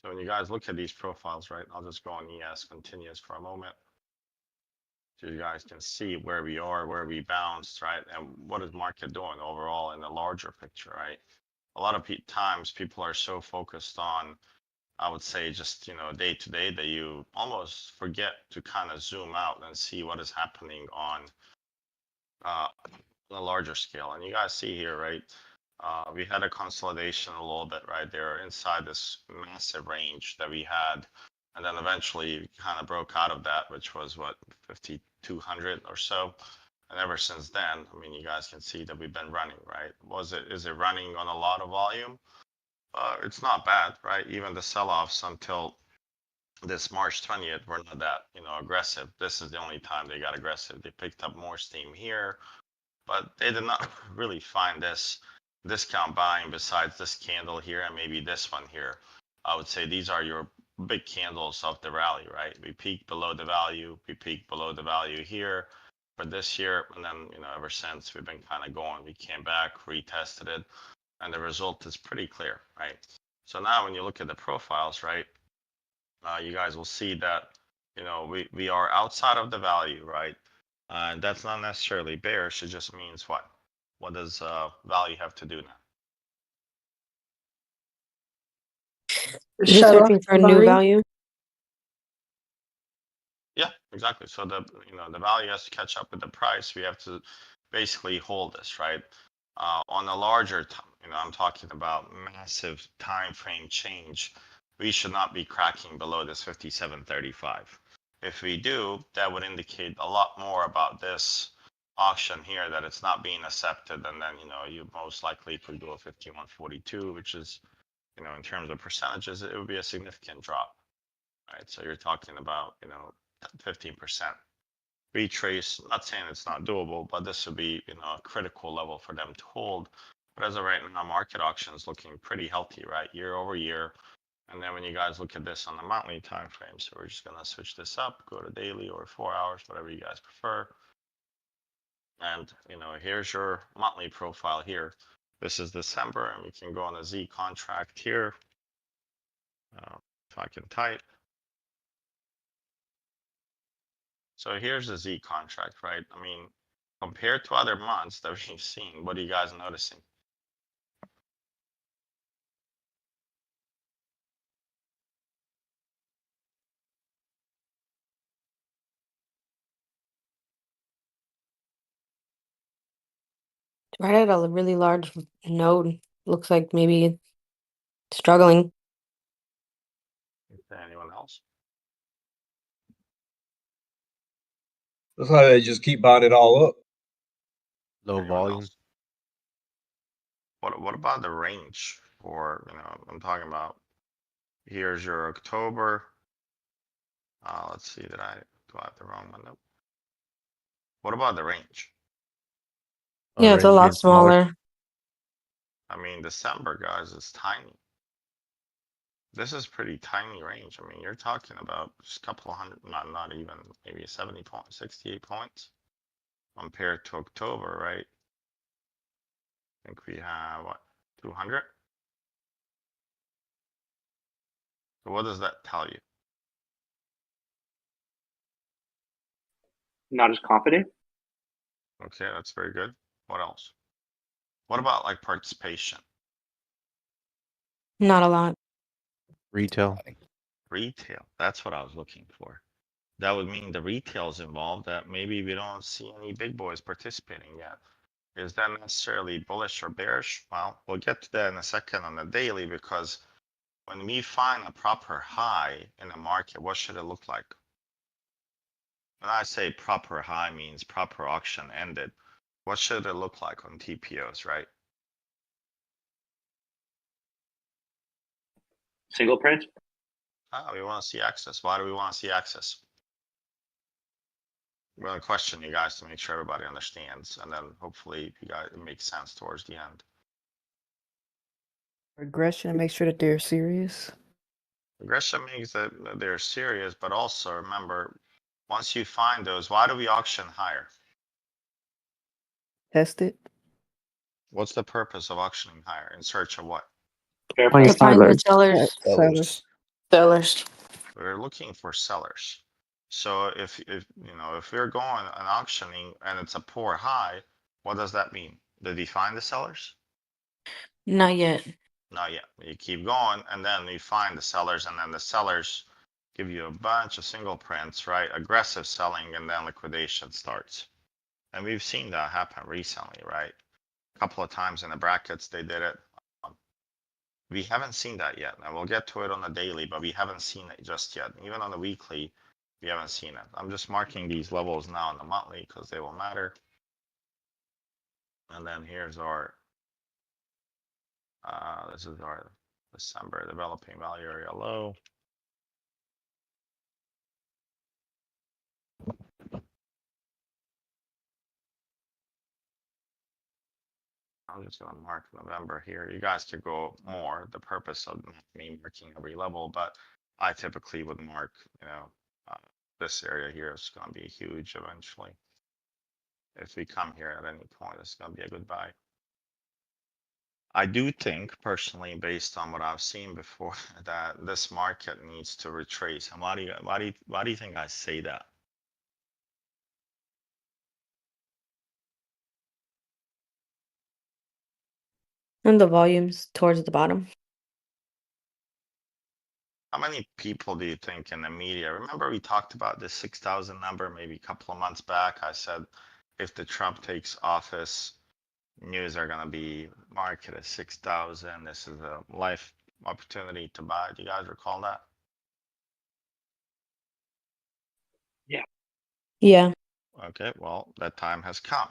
So when you guys look at these profiles, right, I'll just go on ES continuous for a moment. So you guys can see where we are, where we bounced, right? And what is market doing overall in the larger picture, right? A lot of times people are so focused on, I would say, just, day to day that you almost forget to kind of zoom out and see what is happening on a larger scale. And you guys see here, right? We had a consolidation a little bit right there inside this massive range that we had. And then eventually we kind of broke out of that, which was what, 5,200 or so. And ever since then, I mean, you guys can see that we've been running, right? Is it running on a lot of volume? It's not bad, right? Even the sell-offs until this March 20th were not that, aggressive. This is the only time they got aggressive. They picked up more steam here, but they did not really find this discount buying besides this candle here and maybe this one here. I would say these are your big candles of the rally, right? We peaked below the value, we peaked below the value here for this year, and then ever since we've been kind of going. We came back, retested it, and the result is pretty clear, right? So now when you look at the profiles, right, you guys will see that we are outside of the value, right? And that's not necessarily bearish. It just means what? What does value have to do now? Just searching for a new value. Yeah, exactly. So the value has to catch up with the price. We have to basically hold this, right? On a larger, I'm talking about massive time frame change. We should not be cracking below this 57.35. If we do, that would indicate a lot more about this auction here, that it's not being accepted, and then you most likely could go 51.42, which is in terms of percentages, it would be a significant drop, right? So you're talking about 15% retrace. Not saying it's not doable, but this would be a critical level for them to hold. But as of right now, market auction is looking pretty healthy, right, year over year. And then when you guys look at this on the monthly time frame, so we're just gonna switch this up, go to daily or 4 hours, whatever you guys prefer. And here's your monthly profile here. This is December, and we can go on a Z contract here. If I can type. So here's the Z contract, right? I mean, compared to other months that we've seen, what are you guys noticing? Right at a really large node. Looks like maybe struggling. Is there anyone else? That's how they just keep buying it all up. Low Anyone volume. else? What about the range for, I'm talking about, here's your October. Let's see, do I have the wrong one? Nope. What about the range? Yeah, it's a lot smaller. I mean, December, guys, is tiny. This is pretty tiny range. I mean, you're talking about just a couple of hundred, not even, maybe 70 points, 68 points compared to October, right? I think we have what, 200? So what does that tell you? Not as confident. Okay, that's very good. What else? What about like participation? Not a lot. Retail. Retail, that's what I was looking for. That would mean the retail's involved, that maybe we don't see any big boys participating yet. Is that necessarily bullish or bearish? Well, we'll get to that in a second on the daily, because when we find a proper high in the market, what should it look like? When I say proper high means proper auction ended, what should it look like on TPOs, right? Single print. We want to see access. Why do we want to see access? We're going to question you guys to make sure everybody understands, and then hopefully you guys, it makes sense towards the end. Regression and make sure that they're serious. Regression means that they're serious, but also remember, once you find those, why do we auction higher? Test it. What's the purpose of auctioning higher? In search of what? Fair To price. find the sellers. Sellers. Sellers. We're looking for sellers. So if if we're going and auctioning and it's a poor high, what does that mean? Did we find the sellers? Not yet. Not yet. You keep going, and then you find the sellers, and then the sellers give you a bunch of single prints, right? Aggressive selling, and then liquidation starts. And we've seen that happen recently, right? A couple of times in the brackets they did it. We haven't seen that yet. And we'll get to it on the daily, but we haven't seen it just yet. Even on the weekly, we haven't seen it. I'm just marking these levels now on the monthly because they will matter. And then here's our, this is our December developing value area low. I'm just gonna mark November here. You guys could go more. The purpose of me marking every level, but I typically would mark, this area here is gonna be huge eventually. If we come here at any point, it's gonna be a good buy. I do think personally, based on what I've seen before, that this market needs to retrace. And why do you think I say that? And the volumes towards the bottom. How many people do you think in the media? Remember we talked about the 6,000 number maybe a couple of months back. I said if the Trump takes office, news are gonna be market at 6,000. This is a life opportunity to buy. Do you guys recall that? Yeah. Okay, well, that time has come.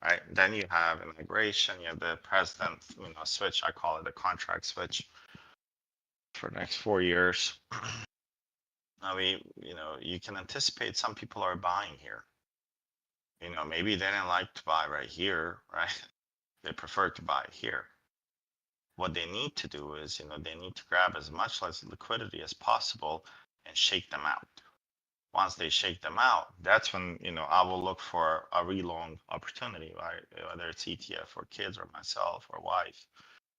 Right, then you have immigration, you have the president, switch. I call it a contract switch for the next 4 years. Now you can anticipate some people are buying here. Maybe they didn't like to buy right here, right? They prefer to buy here. What they need to do is, they need to grab as much less liquidity as possible and shake them out. Once they shake them out, that's when, I will look for a relong opportunity, right? Whether it's ETF for kids or myself or wife.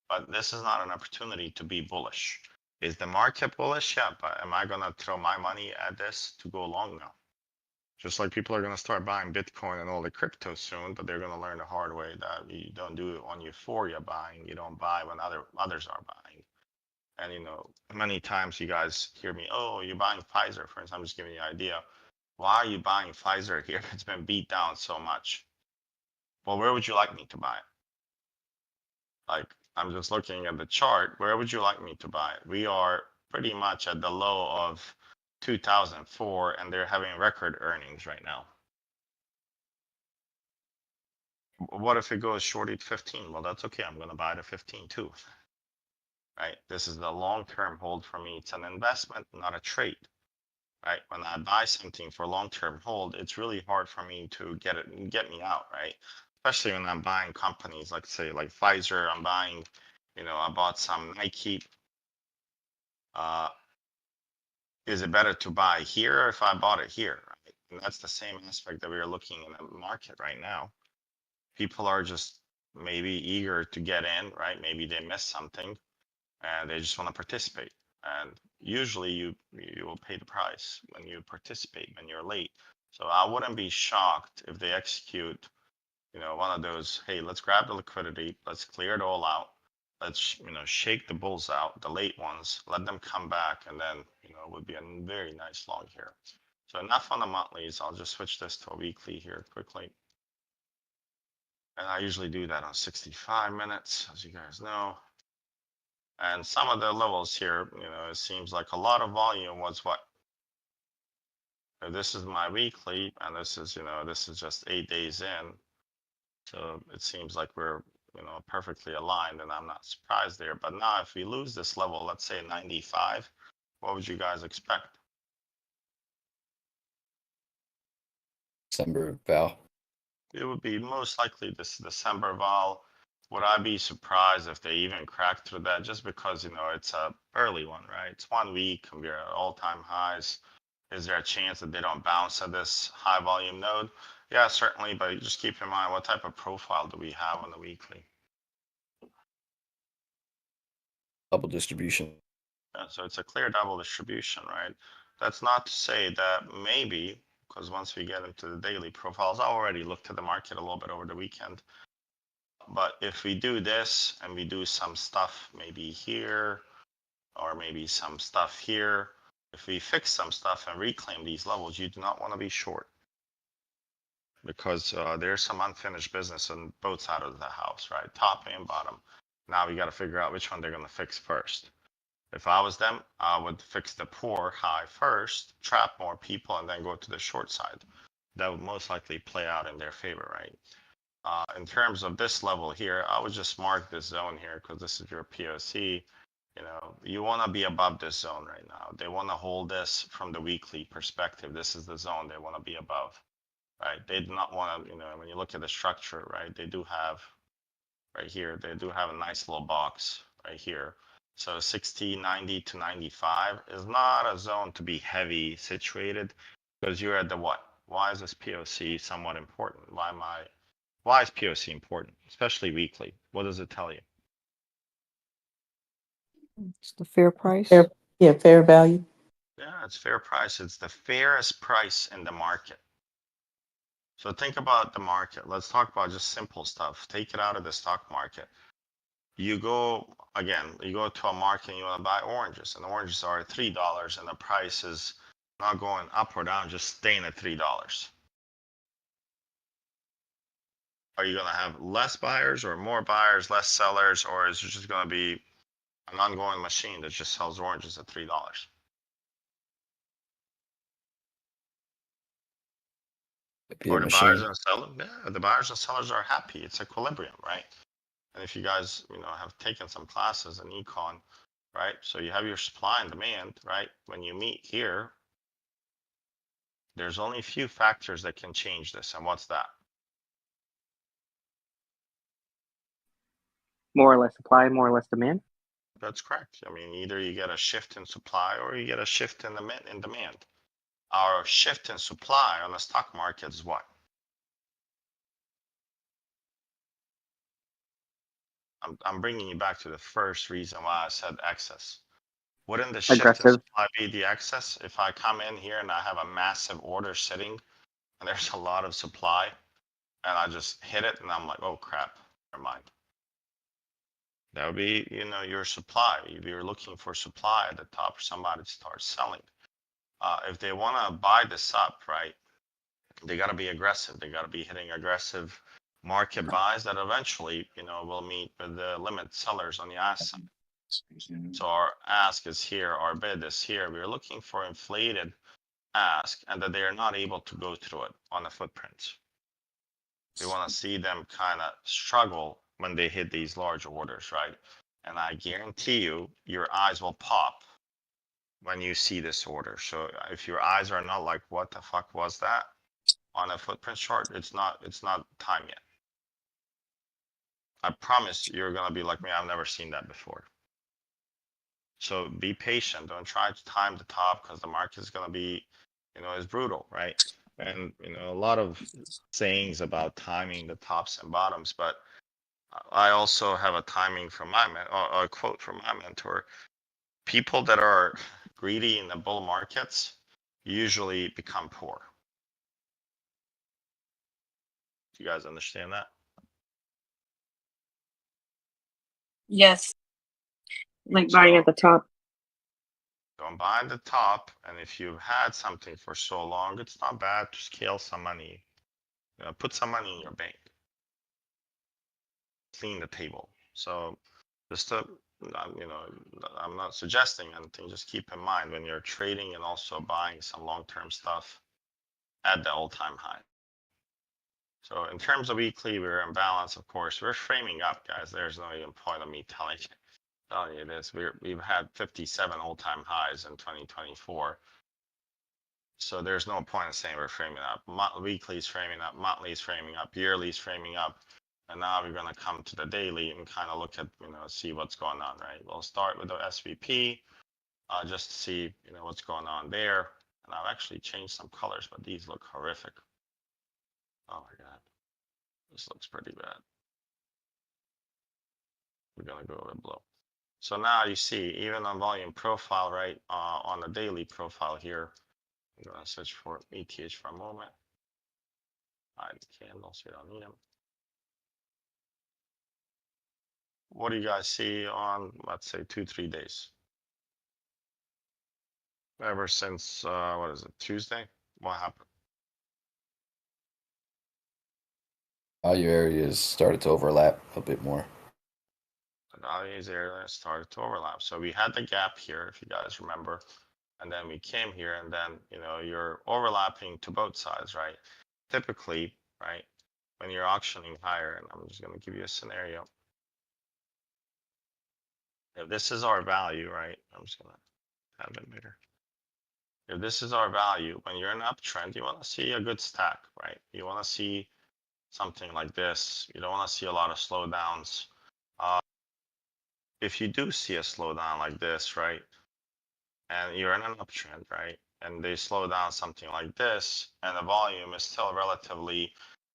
But this is not an opportunity to be bullish. Is the market bullish? Yeah, but am I gonna throw my money at this to go long now? Just like people are gonna start buying Bitcoin and all the crypto soon, but they're gonna learn the hard way that you don't do it on euphoria buying. You don't buy when others are buying. And many times you guys hear me, oh, you're buying Pfizer, for instance. I'm just giving you an idea. Why are you buying Pfizer here? It's been beat down so much. Well, where would you like me to buy it? Like, I'm just looking at the chart. Where would you like me to buy it? We are pretty much at the low of 2004, and they're having record earnings right now. What if it goes short at 15? Well, that's okay. I'm going to buy it at 15 too. Right? This is the long-term hold for me. It's an investment, not a trade. Right? When I buy something for long-term hold, it's really hard for me to get me out, right? Especially when I'm buying companies like say like Pfizer, I'm buying, I bought some Nike. Is it better to buy here or if I bought it here? Right? And that's the same aspect that we are looking in the market right now. People are just maybe eager to get in, right? Maybe they missed something and they just want to participate. And usually you will pay the price when you participate, when you're late. So I wouldn't be shocked if they execute, one of those, hey, let's grab the liquidity, let's clear it all out. Let's, shake the bulls out, the late ones, let them come back, and then, it would be a very nice long here. So enough on the monthlies. I'll just switch this to a weekly here quickly. And I usually do that on 65 minutes, as you guys know. And some of the levels here, it seems like a lot of volume was what? This is my weekly, and this is, this is just 8 days in. So it seems like we're, perfectly aligned, and I'm not surprised there. But now if we lose this level, let's say 95, what would you guys expect? December Val. It would be most likely this December vol. Would I be surprised if they even cracked through that? Just because it's a early one, right? It's 1 week and we're at all-time highs. Is there a chance that they don't bounce at this high volume node? Yeah, certainly, but just keep in mind what type of profile do we have on the weekly? Double distribution. Yeah, so it's a clear double distribution, right? That's not to say that maybe, because once we get into the daily profiles, I already looked at the market a little bit over the weekend. But if we do this and we do some stuff maybe here, or maybe some stuff here, if we fix some stuff and reclaim these levels, you do not want to be short. Because there's some unfinished business on both sides of the house, right? Top and bottom. Now we got to figure out which one they're going to fix first. If I was them, I would fix the poor high first, trap more people, and then go to the short side. That would most likely play out in their favor, right? In terms of this level here, I would just mark this zone here because this is your POC. You know, you want to be above this zone right now. They want to hold this from the weekly perspective. This is the zone they want to be above, right? They do not want to, you know, when you look at the structure, right, they do have right here, they do have a nice little box right here. So 60, 90 to 95 is not a zone to be heavy situated because you're at the what? Why is this POC somewhat important? Why is POC important, especially weekly? What does it tell you? It's the fair price. Fair value. Yeah, it's fair price. It's the fairest price in the market. So think about the market. Let's talk about just simple stuff. Take it out of the stock market. You go to a market and you want to buy oranges, and the oranges are $3, and the price is not going up or down, just staying at $3. Are you going to have less buyers or more buyers, less sellers, or is it just going to be an ongoing machine that just sells oranges at $3? Or the buyers and sellers, yeah, the buyers and sellers are happy. It's equilibrium, right? And if you guys, you know, have taken some classes in econ, right? So you have your supply and demand, right? When you meet here, there's only a few factors that can change this. And what's that? More or less supply, more or less demand. That's correct. I mean, either you get a shift in supply or you get a shift in demand. Our shift in supply on the stock market is what? I'm bringing you back to the first reason why I said excess. Wouldn't the shift in Aggressive. supply be the excess? If I come in here and I have a massive order sitting and there's a lot of supply and I just hit it and I'm like, oh crap, never mind. That would be, you know, your supply. If you're looking for supply at the top, somebody starts selling. If they want to buy this up, right, they got to be aggressive. They got to be hitting aggressive market buys that eventually, you know, will meet with the limit sellers on the ask side. So our ask is here, our bid is here. We're looking for inflated ask and that they are not able to go through it on the footprints. We want to see them kind of struggle when they hit these large orders, right? And I guarantee you, your eyes will pop when you see this order. So if your eyes are not like, what the fuck was that on a footprint chart, it's not time yet. I promise you're gonna be like me, I've never seen that before. So be patient. Don't try to time the top because the market is gonna be, you know, it's brutal, right? And you know, a lot of sayings about timing the tops and bottoms, but I also have a timing from my a quote from my mentor. People that are greedy in the bull markets usually become poor. Do you guys understand that? Yes. Like buying at the top. Don't buy at the top, and if you've had something for so long, it's not bad to scale some money. You know, put some money in your bank. Clean the table. So just to, you know, I'm not suggesting anything. Just keep in mind when you're trading and also buying some long-term stuff at the all-time high. So in terms of weekly, we're in balance, of course. We're framing up, guys. There's no even point of me telling you this. We've had 57 all-time highs in 2024. So there's no point in saying we're framing up. Weekly is framing up, monthly is framing up, yearly is framing up. And now we're going to come to the daily and kind of look at, you know, see what's going on, right? We'll start with the SVP just to see, you know, what's going on there. And I've actually changed some colors, but these look horrific. Oh my God. This looks pretty bad. We're going to go with blue. So now you see, even on volume profile, right, on the daily profile here, I'm gonna search for ETH for a moment. Hide the candles, we don't need them. What do you guys see on, let's say, 2-3 days? Ever since, what is it, Tuesday? What happened? Value areas started to overlap a bit more. The values area started to overlap. So we had the gap here, if you guys remember, and then we came here, and then, you know, you're overlapping to both sides, right? Typically, right, when you're auctioning higher, and I'm just going to give you a scenario. If this is our value, right, I'm just going to have it bigger. If this is our value, when you're in an uptrend, you want to see a good stack, right? You want to see something like this. You don't want to see a lot of slowdowns. If you do see a slowdown like this, right, and you're in an uptrend, right, and they slow down something like this, and the volume is still relatively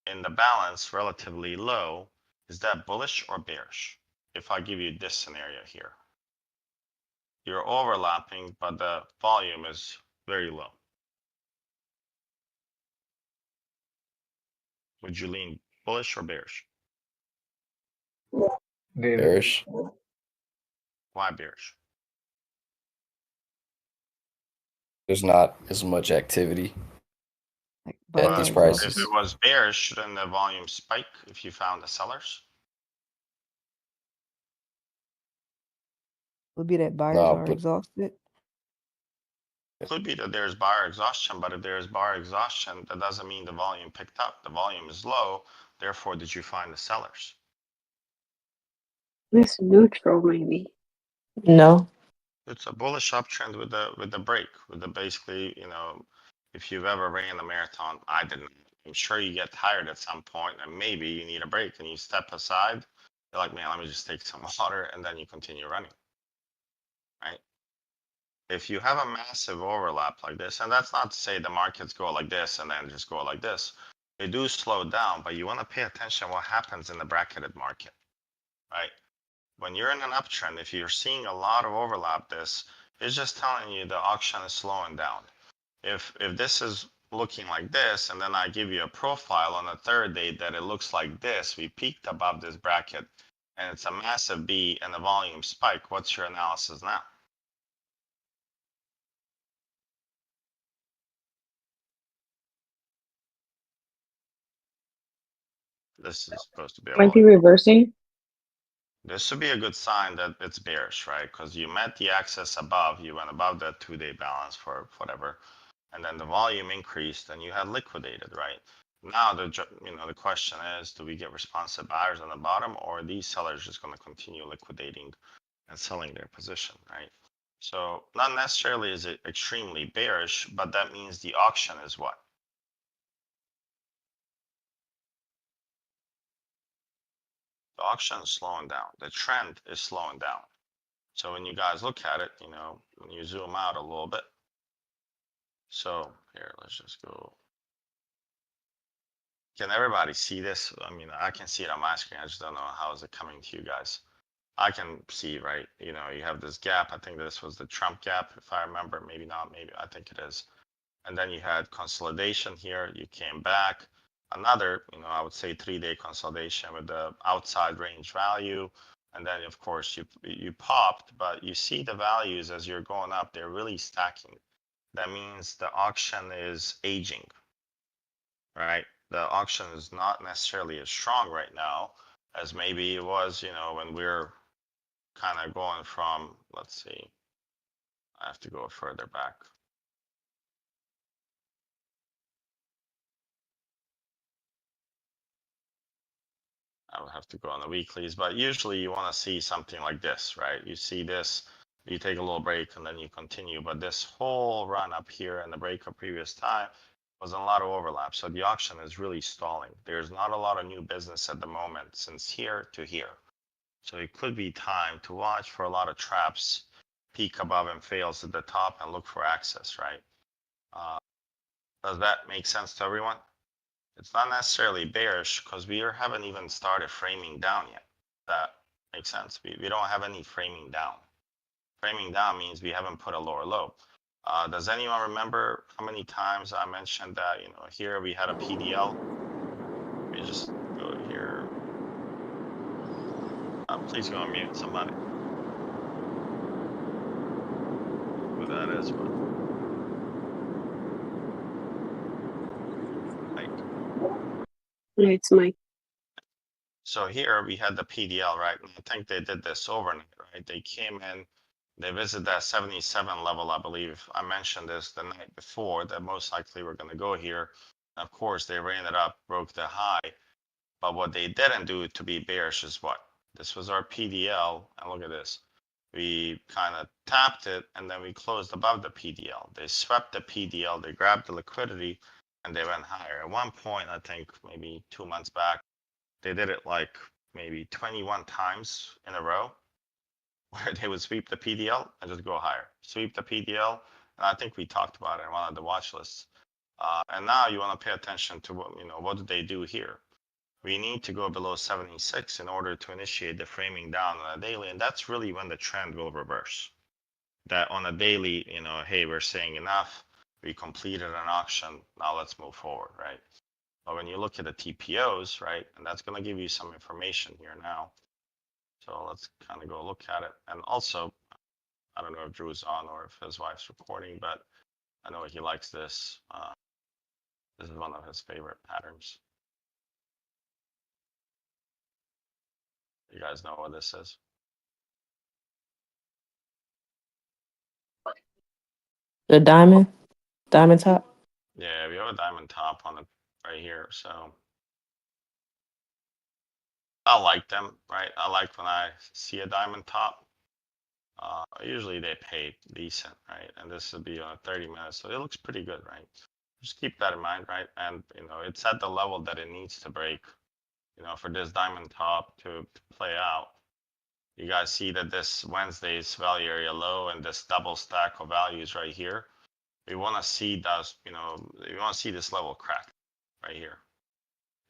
in the balance, relatively low, is that bullish or bearish? If I give you this scenario here, you're overlapping, but the volume is very low. Would you lean bullish or bearish? Bearish. Why bearish? There's not as much activity Like at buyers these are If prices. it was bearish, shouldn't the volume spike if you found the sellers? would be that buyers No, are but exhausted. Could be that there's buyer exhaustion, but if there's buyer exhaustion, that doesn't mean the volume picked up. The volume is low, therefore did you find the sellers? It's neutral, maybe. No. It's a bullish uptrend with the break, with the basically, you know, if you've ever ran a marathon, I didn't. I'm sure you get tired at some point and maybe you need a break and you step aside. You're like, man, let me just take some water, and then you continue running. Right? If you have a massive overlap like this, and that's not to say the markets go like this and then just go like this, they do slow down, but you want to pay attention what happens in the bracketed market, right? When you're in an uptrend, if you're seeing a lot of overlap, this is just telling you the auction is slowing down. If this is looking like this, and then I give you a profile on the third day that it looks like this, we peaked above this bracket, and it's a massive B and the volume spike, what's your analysis now? This is supposed to be a Might be volume. reversing. This should be a good sign that it's bearish, right? Because you met the axis above, you went above that 2-day balance for whatever, and then the volume increased and you had liquidated, right? Now the question is, do we get responsive buyers on the bottom, or are these sellers just going to continue liquidating and selling their position, right? So not necessarily is it extremely bearish, but that means the auction is what? The auction is slowing down. The trend is slowing down. So when you guys look at it, you know, when you zoom out a little bit. So here, let's just go. Can everybody see this? I mean, I can see it on my screen. I just don't know how is it coming to you guys. I can see, right? You know, you have this gap. I think this was the Trump gap, if I remember. Maybe not. Maybe I think it is. And then you had consolidation here. You came back. Another, you know, I would say 3-day consolidation with the outside range value. And then, of course, you popped, but you see the values as you're going up, they're really stacking. That means the auction is aging, right? The auction is not necessarily as strong right now as maybe it was, you know, when we're kind of going from, let's see, I have to go further back. I would have to go on the weeklies, but usually you want to see something like this, right? You see this, you take a little break and then you continue. But this whole run up here and the break of previous time was a lot of overlap. So the auction is really stalling. There's not a lot of new business at the moment since here to here. So it could be time to watch for a lot of traps, peak above and fails at the top and look for access, right? Does that make sense to everyone? It's not necessarily bearish because we haven't even started framing down yet. That Makes sense. We don't have any framing down. Framing down means we haven't put a lower low. Does anyone remember how many times I mentioned that, here we had a PDL? We just go here. Please go on mute, somebody. Who that is, but It's Mike. so here we had the PDL, right? And I think they did this overnight, right? They came in, they visited that 77 level, I believe. I mentioned this the night before that most likely we're going to go here. Of course, they ran it up, broke the high. But what they didn't do to be bearish is what? This was our PDL, and look at this. We kind of tapped it, and then we closed above the PDL. They swept the PDL, they grabbed the liquidity, and they went higher. At one point, I think maybe 2 months back, they did it like maybe 21 times in a row, where they would sweep the PDL and just go higher. Sweep the PDL, and I think we talked about it in one of the watch lists. And now you want to pay attention to what did they do here? We need to go below 76 in order to initiate the framing down on a daily, and that's really when the trend will reverse. That on a daily, hey, we're saying enough, we completed an auction, now let's move forward, right? But when you look at the TPOs, right, and that's going to give you some information here now. So let's kind of go look at it. And also, I don't know if Drew's on or if his wife's recording, but I know he likes this. This is one of his favorite patterns. You guys know what this is? The diamond top. Yeah, we have a diamond top on it right here, so I like them, right? I like when I see a diamond top. Usually they pay decent, right? And this would be on 30 minutes, so it looks pretty good, right? Just keep that in mind, right? And it's at the level that it needs to break, for this diamond top to play out. You guys see that this Wednesday's value area low and this double stack of values right here. We want to see those, you want to see this level crack right here.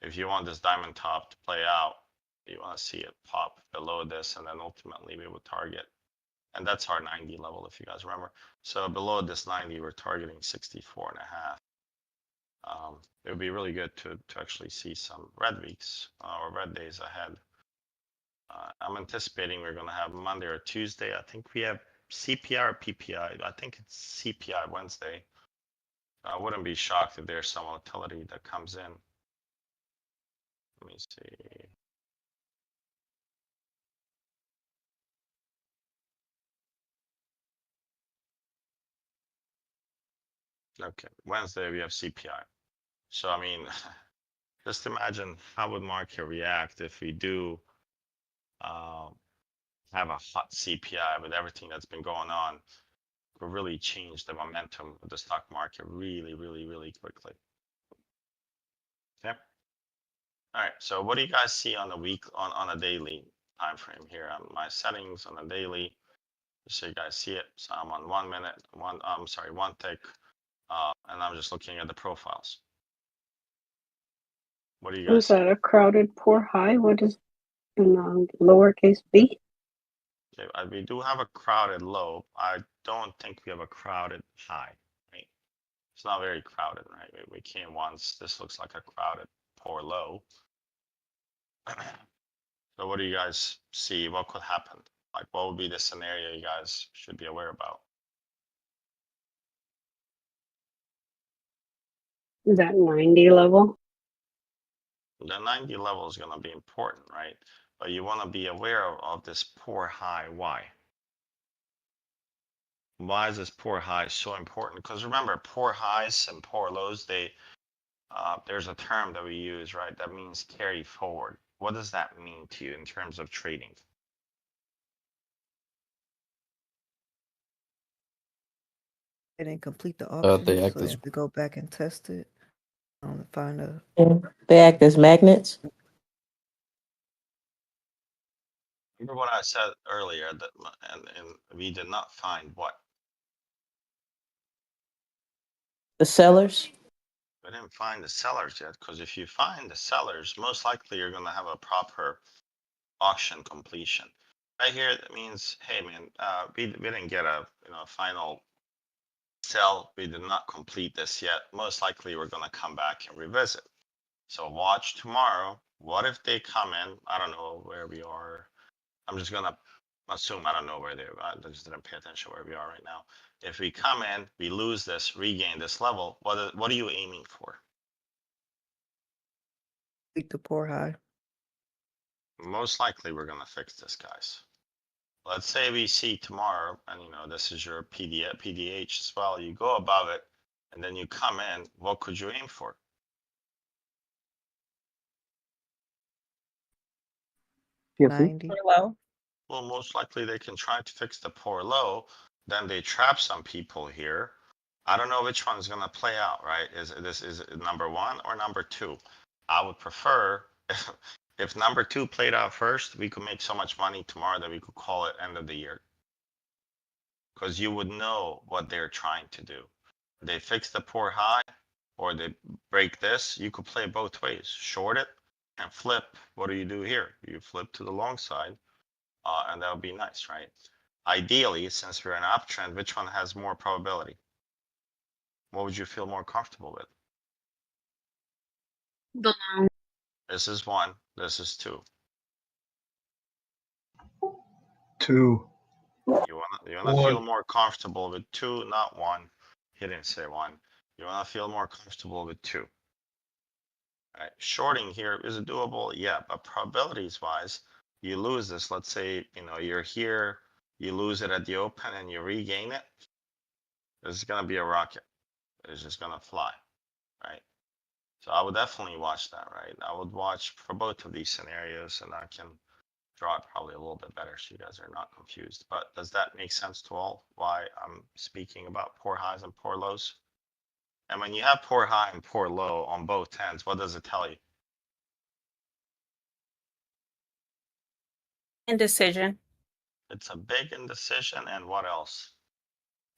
If you want this diamond top to play out, you want to see it pop below this, and then ultimately we would target. And that's our 90 level, if you guys remember. So below this 90, we're targeting 64 and a half. It would be really good to actually see some red weeks or red days ahead. I'm anticipating we're going to have Monday or Tuesday. I think we have CPI or PPI. I think it's CPI Wednesday. I wouldn't be shocked if there's some volatility that comes in. Let me see. Okay, Wednesday we have CPI. So I mean, just imagine how would market react if we do have a hot CPI with everything that's been going on. It will really change the momentum of the stock market really, really, really quickly. Okay. All right. So what do you guys see on a week on a daily time frame here? On my settings on a daily, just so you guys see it. So I'm on 1 minute, one tick, and I'm just looking at the profiles. What do you guys Was see? that a crowded poor high? What is in lowercase b? Okay, we do have a crowded low. I don't think we have a crowded high, right? It's not very crowded, right? We came once. This looks like a crowded poor low. So what do you guys see? What could happen? Like, what would be the scenario you guys should be aware about? Is that 90 level? The 90 level is going to be important, right? But you want to be aware of this poor high. Why? Why is this poor high so important? Because remember, poor highs and poor lows, there's a term that we use, right? That means carry forward. What does that mean to you in terms of trading? They didn't complete the They auction, act so they as have to go back and test it. Find a And they act as magnets. Remember what I said earlier that, and we did not find what? The sellers. We didn't find the sellers yet, because if you find the sellers, most likely you're going to have a proper auction completion. Right here, that means, hey man, we didn't get a final sell. We did not complete this yet. Most likely, we're gonna come back and revisit. So watch tomorrow. What if they come in? I don't know where we are. I'm just gonna assume I don't know where they are. I just didn't pay attention where we are right now. If we come in, we lose this, regain this level. What are you aiming for? Complete the poor high. Most likely, we're gonna fix this, guys. Let's say we see tomorrow, and this is your PDH as well. You go above it, and then you come in. What could you aim for? POC. 90. Low. Well, most likely they can try to fix the poor low. Then they trap some people here. I don't know which one's gonna play out, right? Is it number one or number two? I would prefer if number two played out first, we could make so much money tomorrow that we could call it end of the year. Because you would know what they're trying to do. They fix the poor high or they break this, you could play both ways. Short it and flip. What do you do here? You flip to the long side, and that would be nice, right? Ideally, since we're in an uptrend, which one has more probability? What would you feel more comfortable with? The long. This is one, this is two. 2. You wanna One. feel more comfortable with two, not one. He didn't say one. You wanna feel more comfortable with two. Right. Shorting here is it doable? Yeah, but probabilities wise, you lose this. Let's say you're here, you lose it at the open, and you regain it. This is gonna be a rocket. It's just gonna fly, right? So I would definitely watch that, right? I would watch for both of these scenarios, and I can draw it probably a little bit better so you guys are not confused. But does that make sense to all? Why I'm speaking about poor highs and poor lows? And when you have poor high and poor low on both ends, what does it tell you? Indecision. It's a big indecision, and what else?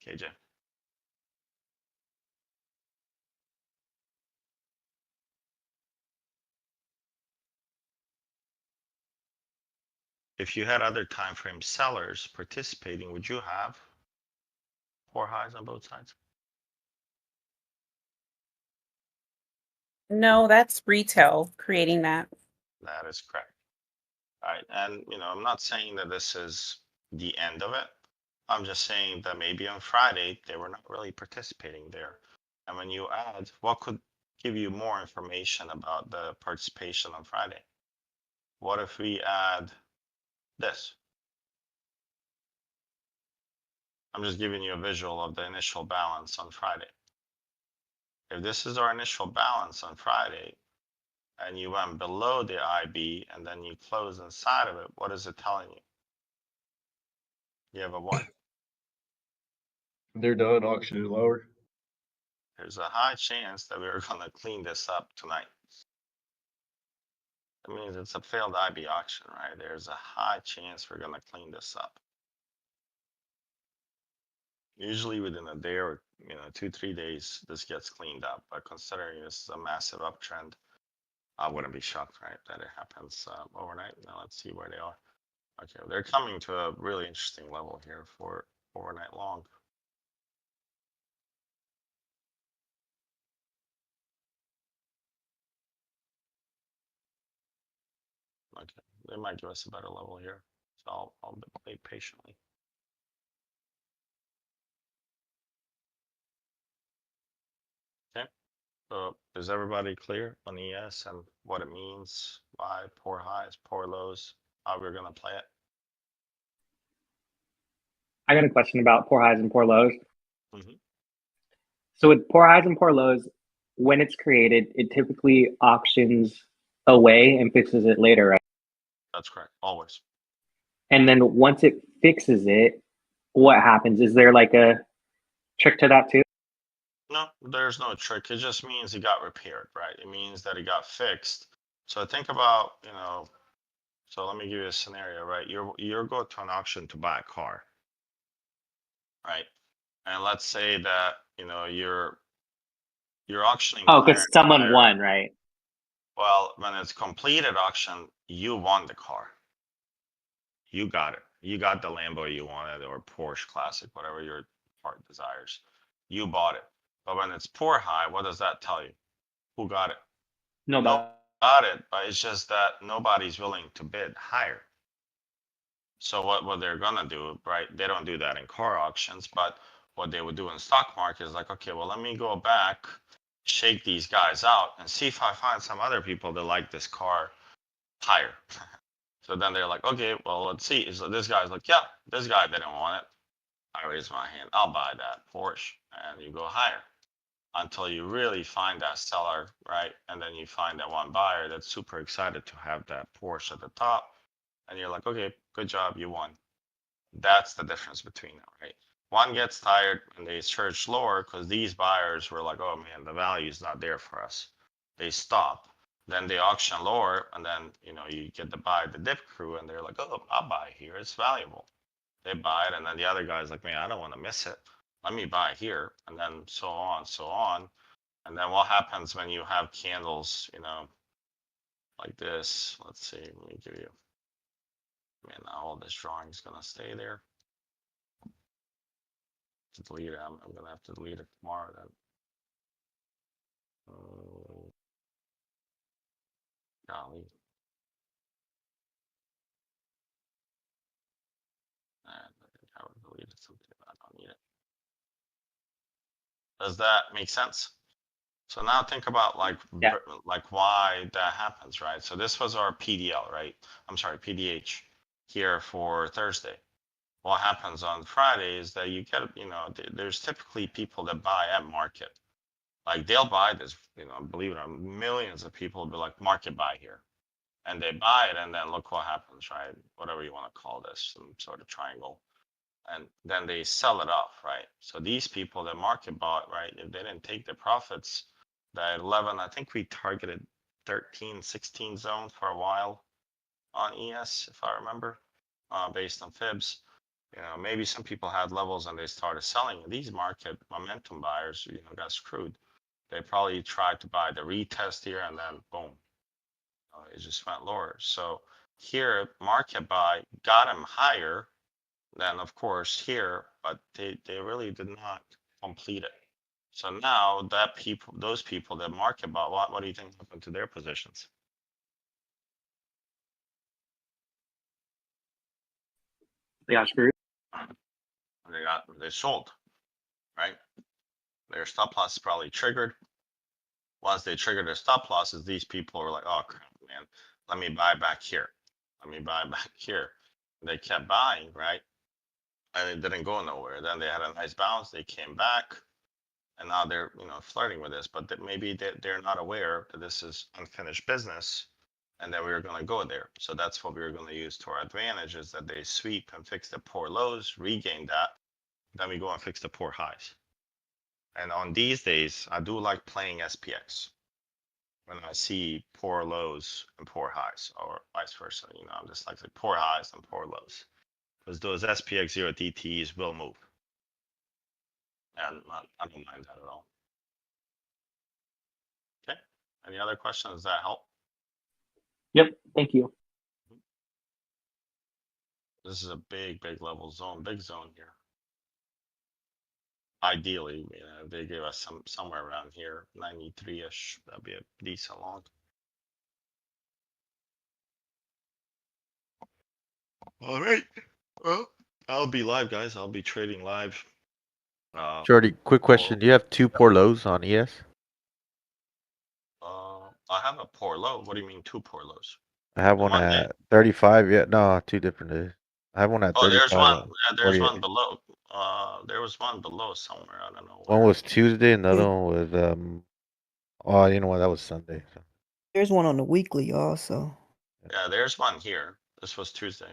KJ. If you had other time frame sellers participating, would you have poor highs on both sides? No, that's retail creating that. That is correct. All right, and I'm not saying that this is the end of it. I'm just saying that maybe on Friday they were not really participating there. And when you add, what could give you more information about the participation on Friday? What if we add this? I'm just giving you a visual of the initial balance on Friday. If this is our initial balance on Friday, and you went below the IB and then you close inside of it, what is it telling you? You have a what? They're done auctioning lower. There's a high chance that we're gonna clean this up tonight. That means it's a failed IB auction, right? There's a high chance we're gonna clean this up. Usually within a day or 2-3 days, this gets cleaned up. But considering this is a massive uptrend, I wouldn't be shocked, right, that it happens overnight. Now let's see where they are. Okay, they're coming to a really interesting level here for overnight long. Okay, they might give us a better level here, so I'll wait patiently. Okay, so is everybody clear on ES and what it means, why poor highs, poor lows, how we're gonna play it? I got a question about poor highs and poor lows. Mhm. So with poor highs and poor lows, when it's created, it typically auctions away and fixes it later, right? That's correct, always. And then once it fixes it, what happens? Is there like a trick to that too? No, there's no trick. It just means it got repaired, right? It means that it got fixed. So think about, so let me give you a scenario, right? You're going to an auction to buy a car, right? And let's say that, you're auctioning. Oh, the because iron someone tire. won, right? Well, when it's completed auction, you won the car. You got it. You got the Lambo you wanted or Porsche Classic, whatever your heart desires. You bought it. But when it's poor high, what does that tell you? Who got it? Nobody. Got it, but it's just that nobody's willing to bid higher. So what they're gonna do, right? They don't do that in car auctions, but what they would do in stock market is like, okay, well, let me go back, shake these guys out, and see if I find some other people that like this car higher. So then they're like, okay, well, let's see. So this guy's like, yeah, this guy didn't want it. I raise my hand. I'll buy that Porsche, and you go higher until you really find that seller, right? And then you find that one buyer that's super excited to have that Porsche at the top, and you're like, okay, good job, you won. That's the difference between them, right? One gets tired and they search lower because these buyers were like, oh man, the value is not there for us. They stop. Then they auction lower, and then you get to buy the dip crew, and they're like, oh, I'll buy here. It's valuable. They buy it, and then the other guy's like, man, I don't want to miss it. Let me buy here, and then so on, so on. And then what happens when you have candles, like this? Let's see. Let me give you. Man, now all this drawing is gonna stay there. To delete it, I'm gonna have to delete it tomorrow then. Golly. I would deleted something. I don't need it. Does that make sense? So now think about like why that happens, right? So this was our PDL, right? I'm sorry, PDH here for Thursday. What happens on Friday is that you get, there's typically people that buy at market. Like they'll buy this, believe it or not, millions of people will be like market buy here. And they buy it, and then look what happens, right? Whatever you want to call this, some sort of triangle. And then they sell it off, right? So these people that market bought, right, if they didn't take the profits, that 11, I think we targeted 13, 16 zone for a while on ES, if I remember, based on fibs. Maybe some people had levels and they started selling. These market momentum buyers, got screwed. They probably tried to buy the retest here, and then boom, it just went lower. So here, market buy got them higher than, of course, here, but they really did not complete it. So now those people that market bought, what do you think happened to their positions? They got screwed. They sold, right? Their stop loss is probably triggered. Once they trigger their stop losses, these people were like, oh crap, man, let me buy back here. Let me buy back here. They kept buying, right? And it didn't go nowhere. Then they had a nice bounce. They came back, and now they're flirting with this, but maybe they're not aware that this is unfinished business, and that we were going to go there. So that's what we were going to use to our advantage, is that they sweep and fix the poor lows, regain that, then we go and fix the poor highs. And on these days, I do like playing SPX when I see poor lows and poor highs, or vice versa. I'm just like poor highs and poor lows, because those SPX 0 DTs will move. And I don't mind that at all. Okay. Any other questions? Does that help? Yep. Thank you. This is a big level zone, big zone here. Ideally, if they give us somewhere around here, 93-ish, that'd be a decent long. All right. Well, I'll be live, guys. I'll be trading live. Jordy, quick question. Do you have two poor lows on ES? I have a poor low. What do you mean two poor lows? I have one at 35. Yeah, no, two different days. I have one at 35. There's one. There's 48. one below. There was one below somewhere. I don't know. One was Tuesday, and the other one was oh, you know what? That was Sunday. So. There's one on the weekly also. Yeah, there's one here. This was Tuesday.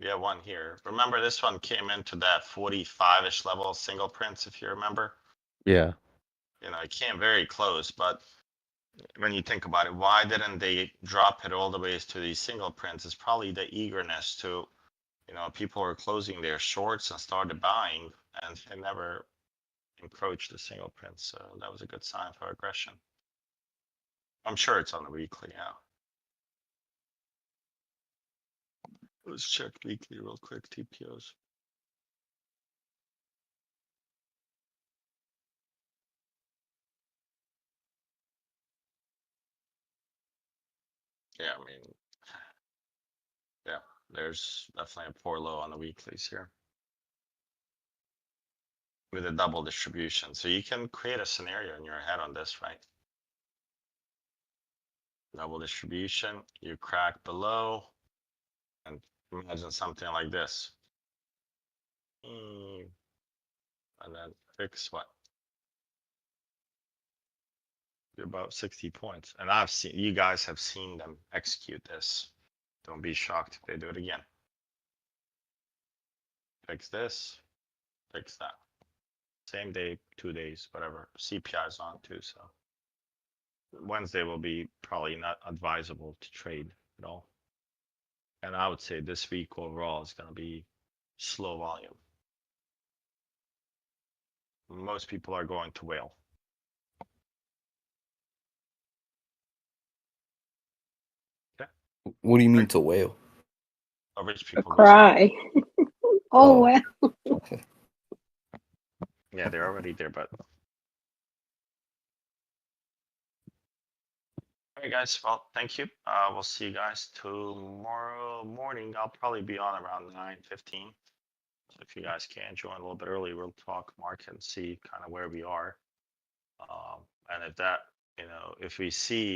Yeah, one here. Remember, this one came into that 45-ish level single prints, if you remember. Yeah. It came very close, but when you think about it, why didn't they drop it all the way to these single prints? It's probably the eagerness to, people were closing their shorts and started buying, and they never encroached the single prints. So that was a good sign for aggression. I'm sure it's on the weekly, yeah. Let's check weekly real quick. TPOs. Yeah, I mean, yeah, there's definitely a poor low on the weeklies here with a double distribution. So you can create a scenario in your head on this, right? Double distribution, you crack below, and imagine something like this. And then fix what? About 60 points. And I've seen, you guys have seen them execute this. Don't be shocked if they do it again. Fix this, fix that. Same day, 2 days, whatever. CPI is on too, so. Wednesday will be probably not advisable to trade at all. And I would say this week overall is gonna be slow volume. Most people are going to whale. What do you mean to whale? Rich A people go cry. Oh. Oh, well. Okay. yeah, they're already there, but. Alright guys, well, thank you. We'll see you guys tomorrow morning. I'll probably be on around 9:15. So if you guys can join a little bit early, we'll talk market and see kind of where we are. And if that, if we see